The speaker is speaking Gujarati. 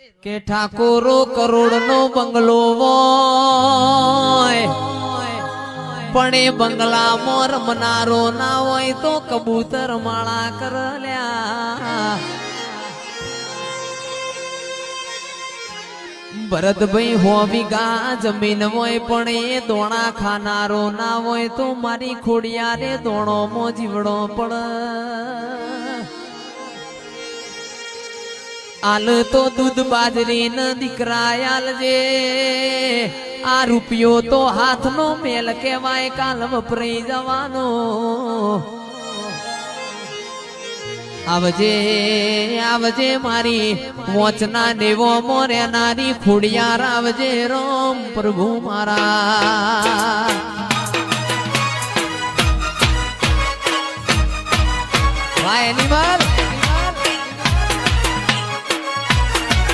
કે ઠાકોરો કરોડનો બંગલો હોય પણ એ બંગલામાં રમનારો ના હોય તો કબૂતર માળા કરલ્યા ભરતભાઈ હો વીઘા જમીન હોય પણ એ દોણા ખાનારો ના હોય તો મારી ખોડિયારે દોણો મો જીવડો પડ આલ તો દૂધ બાજરી ન દીકરા આલજે આ રૂપિયો તો હાથનો મેલ કહેવાય કાલ વપરાઈ જવાનો આવજે આવજે મારી મોચના દેવો મોરેનારી ખોડિયાર આવજે રામ પ્રભુ મારા વાય એનિમલ